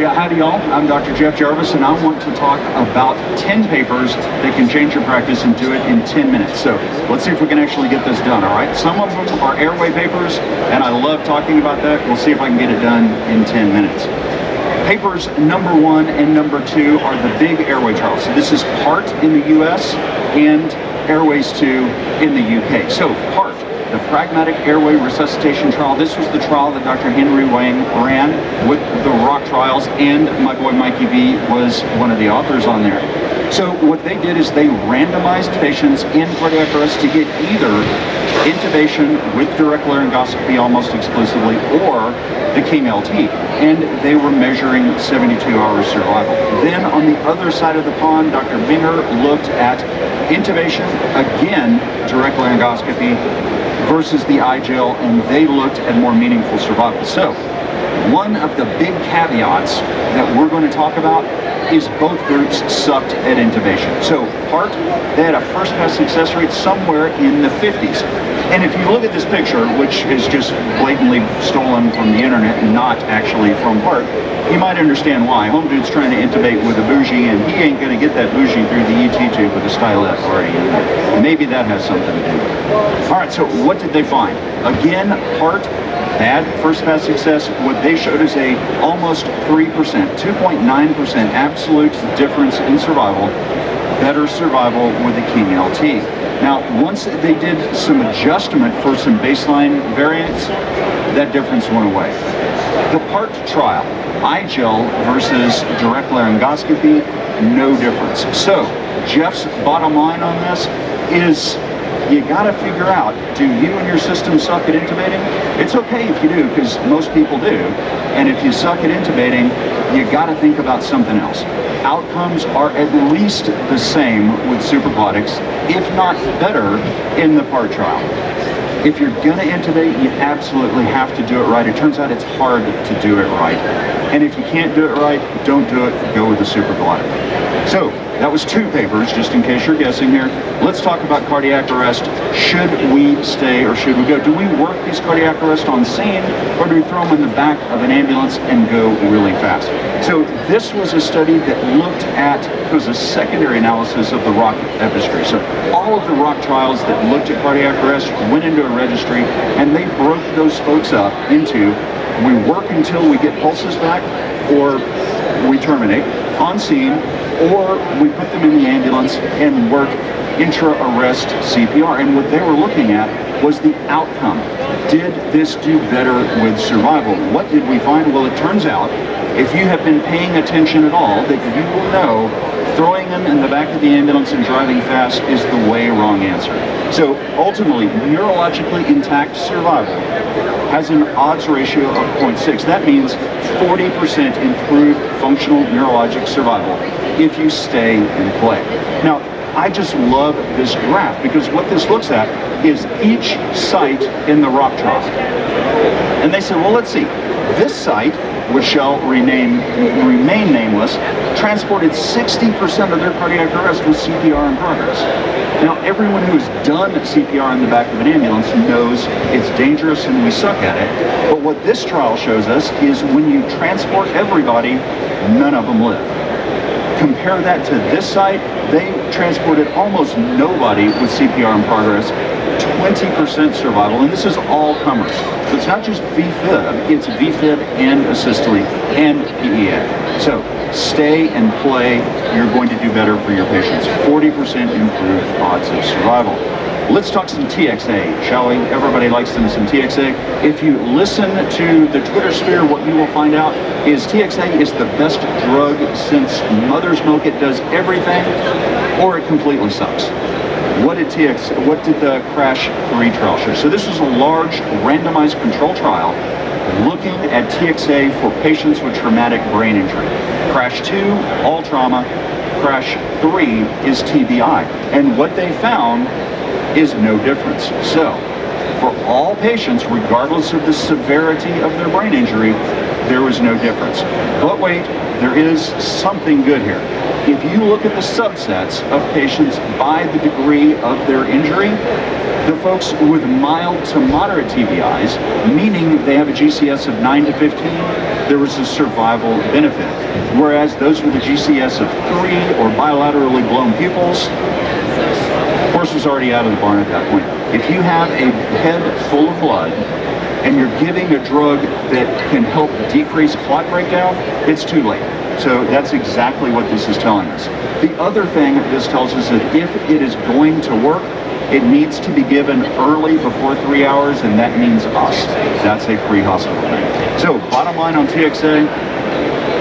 right, howdy y'all. I'm Dr. Jeff Jarvis, and I want to talk about 10 papers that can change your practice and do it in 10 minutes. So let's see if we can actually get this done, all right? Some of them are airway papers, and I love talking about that. We'll see if I can get it done in 10 minutes. Papers number 1 and number 2 are the big airway trials. So this is PART in the US and Airways 2 in the UK. So PART, the Pragmatic Airway Resuscitation Trial. This was the trial that Dr. Henry Wang ran with the ROCK trials, and my boy Mikey V was one of the authors on there. So what they did is they randomized patients in cardiac arrest to get either intubation with direct laryngoscopy almost exclusively or the KEEM-LT, and they were measuring 72 hours survival. Then on the other side of the pond, Dr. Binger looked at intubation, again direct laryngoscopy, versus the iGel, and they looked at more meaningful survival. So one of the big caveats that we're going to talk about is both groups sucked at intubation. So PART, they had a first pass success rate somewhere in the 50s. And if you look at this picture, which is just blatantly stolen from the internet and not actually from PART, you might understand why. Home dude's trying to intubate with a bougie, and he ain't going to get that bougie through the ET tube with a stylet already in there. Maybe that has something to do with it. All right, so what did they find? Again, PART, bad first pass success. What they showed is a almost 3%, 2.9% absolute difference in survival, better survival with the KEEM-LT. Now, once they did some adjustment for some baseline variance, that difference went away. The PART trial, iGel versus direct laryngoscopy, no difference. So, Jeff's bottom line on this is you gotta figure out, do you and your system suck at intubating? It's okay if you do, because most people do. And if you suck at intubating, you gotta think about something else. Outcomes are at least the same with supraglottics, if not better, in the PART trial. If you're gonna intubate, you absolutely have to do it right. It turns out it's hard to do it right. And if you can't do it right, don't do it, go with the supraglottic. So, that was 2 papers, just in case you're guessing here. Let's talk about cardiac arrest. Should we stay or should we go? Do we work these cardiac arrest on scene, or do we throw them in the back of an ambulance and go really fast? So this was a study that looked at, it was a secondary analysis of the ROCK registry. So all of the ROCK trials that looked at cardiac arrest went into a registry, and they broke those folks up into, we work until we get pulses back, or we terminate on scene, or we put them in the ambulance and work intra-arrest CPR. And what they were looking at was the outcome. Did this do better with survival? What did we find? Well, it turns out, if you have been paying attention at all, that you will know throwing them in the back of the ambulance and driving fast is the way wrong answer. So ultimately, neurologically intact survival has an odds ratio of 0.6. That means 40% improved functional neurologic survival if you stay and play. Now, I just love this graph, because what this looks at is each site in the ROCK trial. And they said, well, let's see. This site, which shall remain nameless, transported 60% of their cardiac arrest with CPR in progress. Now, everyone who's done CPR in the back of an ambulance knows it's dangerous and we suck at it. But what this trial shows us is when you transport everybody, none of them live. Compare that to this site, they transported almost nobody with CPR in progress, 20% survival, and this is all comers. So it's not just VFib, it's VFib and asystole and PEA. So stay and play, you're going to do better for your patients. 40% improved odds of survival. Let's talk some TXA, shall we? Everybody likes them some TXA. If you listen to the Twitter sphere, what you will find out is TXA is the best drug since mother's milk. It does everything, or it completely sucks. What did the CRASH 3 trial show? So this was a large randomized control trial looking at TXA for patients with traumatic brain injury. CRASH 2, all trauma. CRASH 3 is TBI. And what they found is no difference. So, for all patients, regardless of the severity of their brain injury, there was no difference. But wait, there is something good here. If you look at the subsets of patients by the degree of their injury, The folks with mild to moderate TBIs, meaning they have a GCS of 9 to 15, there was a survival benefit. Whereas those with a GCS of 3 or bilaterally blown pupils, horse was already out of the barn at that point. If you have a head full of blood and you're giving a drug that can help decrease clot breakdown, it's too late. So that's exactly what this is telling us. The other thing this tells us is that if it is going to work, it needs to be given early before 3 hours, and that means us. That's a pre-hospital thing. So bottom line on TXA,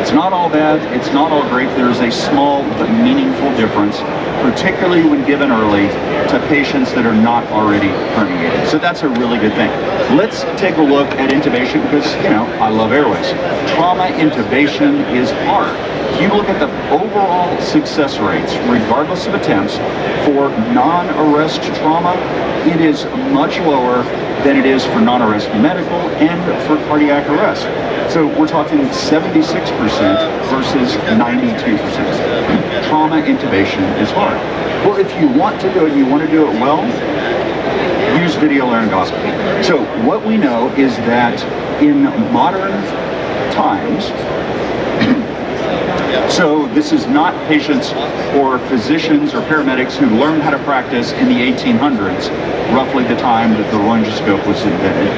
it's not all bad, it's not all great. There's a small but meaningful difference, particularly when given early to patients that are not already herniated. So that's a really good thing. Let's take a look at intubation because, you know, I love airways. Trauma intubation is hard. If you look at the overall success rates, regardless of attempts, for non-arrest trauma, it is much lower than it is for non-arrest medical and for cardiac arrest. So we're talking 76% versus 92%. Trauma intubation is hard. Well, if you want to do it, you want to do it well, use video laryngoscopy. So what we know is that in modern times, so this is not patients or physicians or paramedics who learned how to practice in the 1800s, roughly the time that the laryngoscope was invented.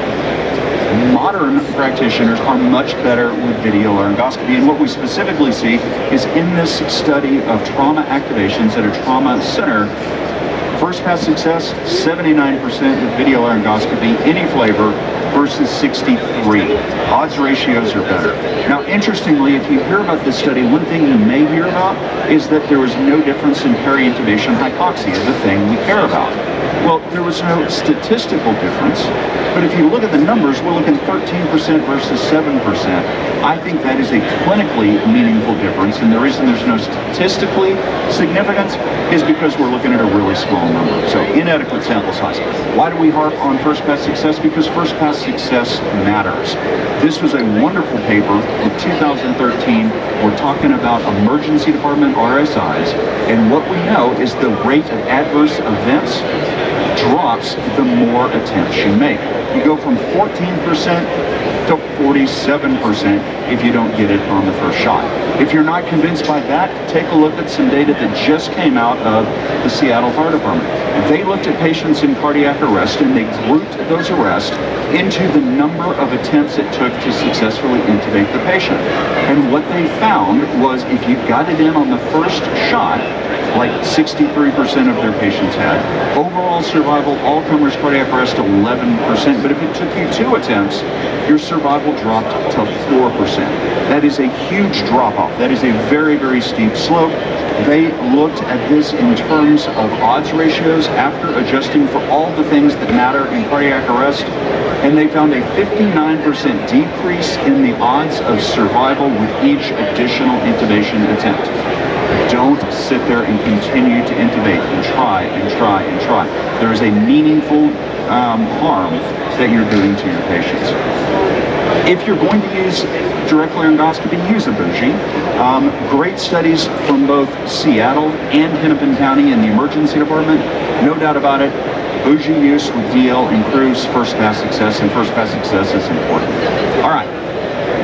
Modern practitioners are much better with video laryngoscopy, and what we specifically see is in this study of trauma activations at a trauma center, first pass success, 79% with video laryngoscopy, any flavor, versus 63. Odds ratios are better. Now, interestingly, if you hear about this study, one thing you may hear about is that there was no difference in peri-intubation hypoxia, the thing we care about. Well, there was no statistical difference, but if you look at the numbers, we're looking 13% versus 7%. I think that is a clinically meaningful difference, and the reason there's no statistically significance is because we're looking at a really small number. So inadequate sample size. Why do we harp on first pass success? Because first pass success matters. This was a wonderful paper in 2013. We're talking about emergency department RSIs, and what we know is the rate of adverse events drops the more attempts you make. You go from 14% to 47% if you don't get it on the first shot. If you're not convinced by that, take a look at some data that just came out of the Seattle Fire Department. They looked at patients in cardiac arrest and they grouped those arrests into the number of attempts it took to successfully intubate the patient. And what they found was if you got it in on the first shot, like 63% of their patients had. Overall survival, all-comers cardiac arrest, 11%. But if it took you 2 attempts, your survival dropped to 4%. That is a huge drop-off. That is a very, very steep slope. They looked at this in terms of odds ratios after adjusting for all the things that matter in cardiac arrest, and they found a 59% decrease in the odds of survival with each additional intubation attempt. Don't sit there and continue to intubate and try and try and try. There is a meaningful harm that you're doing to your patients. If you're going to use direct laryngoscopy, use a bougie. Great studies from both Seattle and Hennepin County in the emergency department. No doubt about it, bougie use with DL improves first pass success, and first pass success is important. All right,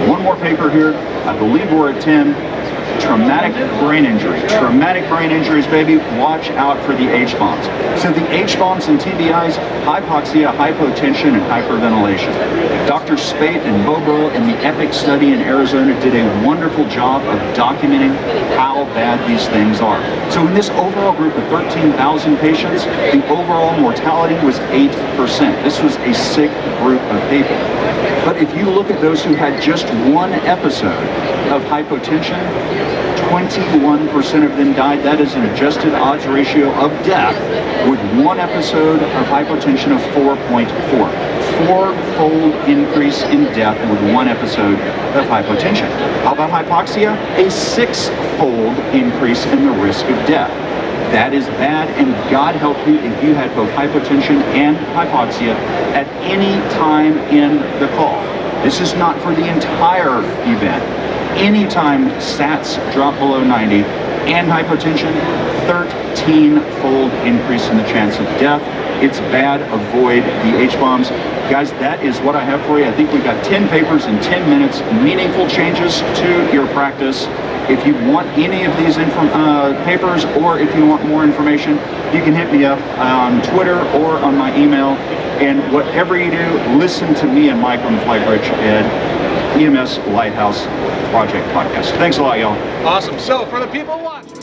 one more paper here. I believe we're at 10. Traumatic brain injury. Traumatic brain injuries, baby, watch out for the H-bombs. So the H-bombs and TBIs, hypoxia, hypotension, and hyperventilation. Dr. Spate and Bobo in the EPIC study in Arizona did a wonderful job of documenting how bad these things are. So in this overall group of 13,000 patients, the overall mortality was 8%. This was a sick group of people. But if you look at those who had just one episode of hypotension, 21% of them died. That is an adjusted odds ratio of death with one episode of hypotension of 4.4. Four-fold increase in death with one episode of hypotension. How about hypoxia? A 6-fold increase in the risk of death. That is bad, and God help you if you had both hypotension and hypoxia at any time in the call. This is not for the entire event. Anytime SATs drop below 90 and hypotension, 13-fold increase in the chance of death. It's bad. Avoid the H-bombs. Guys, that is what I have for you. I think we've got 10 papers in 10 minutes, meaningful changes to your practice. If you want any of these papers, or if you want more information, you can hit me up on Twitter or on my email. And whatever you do, listen to me and Mike on the Flight Bridge Ed EMS Lighthouse Project Podcast. Thanks a lot, y'all. Awesome. So for the people watching.